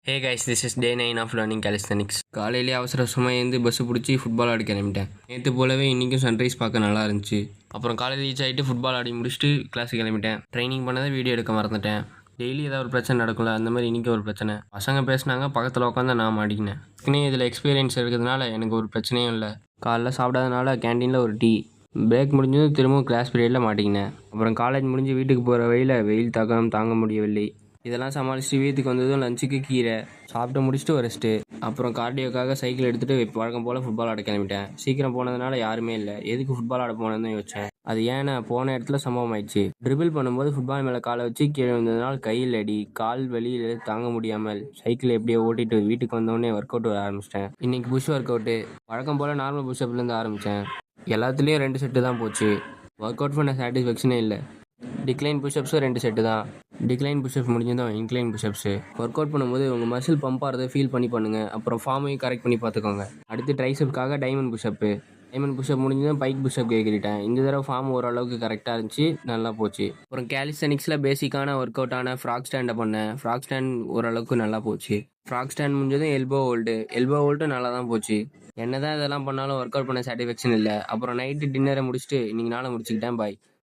Hey guys, this is day 9 of learning calisthenics. காலையிலே அவசர சுமையேந்து bus பிடிச்சி ஃபுட்பால் ஆட கிளம்பிட்டேன். நேற்று போலவே இன்றைக்கும் சன்ரைஸ் பார்க்க நல்லா இருந்துச்சு. அப்புறம் காலேஜ் ரீச் ஆகிட்டு ஃபுட்பால் ஆடி முடிச்சுட்டு கிளாஸுக்கு கிளம்பிட்டேன். ட்ரைனிங் பண்ணதை வீடியோ எடுக்க மறந்துட்டேன். டெய்லி ஏதாவது ஒரு பிரச்சனை நடக்கும்ல, அந்த மாதிரி இன்றைக்கி ஒரு பிரச்சனை. பசங்க பேசினாங்க, பக்கத்தில் உட்காந்து நான் மாட்டிக்கினேன். இதில் எக்ஸ்பீரியன்ஸ் இருக்கிறதுனால எனக்கு ஒரு பிரச்சனையும் இல்லை. காலைல சாப்பிடாதனால கேன்டீனில் ஒரு டீ. பிரேக் முடிஞ்சதும் திரும்பவும் கிளாஸ் பீரியடில் மாட்டிக்கினேன். அப்புறம் காலேஜ் முடிஞ்சு வீட்டுக்கு போகிற வழியில் வெயில் தாங்க முடியவில்லை. இதெல்லாம் சமாளிச்சுட்டு வீட்டுக்கு வந்ததும் லஞ்சுக்கு கீரை சாப்பிட்டு முடிச்சுட்டு ஒரு ரெஸ்ட்டு. அப்புறம் கார்டியோக்காக சைக்கிள் எடுத்துகிட்டு வழக்கம் போல் ஃபுட்பால் ஆட கிளம்பிட்டேன். சீக்கிரம் போனதுனால யாருமே இல்லை. எதுக்கு ஃபுட்பால் ஆட போனதுன்னு யோசித்தேன். அது ஏன்னா போன இடத்துல சம்பவம் ஆயிடுச்சு. ட்ரிபிள் பண்ணும்போது ஃபுட்பால் மேலே காலை வச்சு கீழே வந்ததுனால கையில் அடி, கால் வலியில் தாங்க முடியாமல் சைக்கிள் எப்படியோ ஓட்டிட்டு வீட்டுக்கு வந்தோடனே ஒர்க் அவுட் வர ஆரம்பிச்சிட்டேன். இன்னைக்கு புஷ் ஒர்க் அவுட்டு. வழக்கம் போல் நார்மல் புஷ்அப்லேருந்து ஆரம்பித்தேன். எல்லாத்துலேயும் 2 செட்டு தான் போச்சு. ஒர்க் அவுட் பண்ண சாட்டிஸ்ஃபேக்ஷனே இல்லை. டிக்ளைன் புஷ்அப்ஸும் 2 செட்டு தான். டிக்ளைன் புஷ்அப்ஸ் முடிஞ்சதும் இன்க்ளைன் புஷ்அப்ஸு. ஒர்க் அவுட் பண்ணும்போது உங்கள் மசில் பம்ப் ஆகிறத ஃபீல் பண்ணி பண்ணுங்கள். அப்புறம் ஃபார்மையும் கரெக்ட் பண்ணி பார்த்துக்கோங்க. அடுத்து ட்ரைசெப்காக டைமண்ட் புஷ்அப்பு. டைமண்ட் புஷ்அப் முடிஞ்சதும் பைக் புஷ்அப் கேட்கிட்டேன். இந்த தடவை ஃபார்ம் ஓரளவுக்கு கரெக்டாக இருந்துச்சு, நல்லா போச்சு. அப்புறம் கேலிஸ்தனிக்ஸில் பேசிக்கான ஒர்க் அவுட்டான ஃப்ராக் ஸ்டாண்டை பண்ணேன். ஃப்ராக் ஸ்டாண்ட் ஓரளவுக்கு நல்லா போச்சு. ஃப்ராக் ஸ்டாண்ட் முடிஞ்சதும் எல்போ ஹோல்டு நல்லா தான் போச்சு. என்ன தான் இதெல்லாம் பண்ணாலும் ஒர்க் அவுட் பண்ண சாட்டிஸ்ஃபேக்ஷன் இல்லை. அப்புறம் நைட்டு டின்னரை முடிச்சுட்டு இன்றைக்கி நாளை முடிச்சுக்கிட்டேன். பாய்.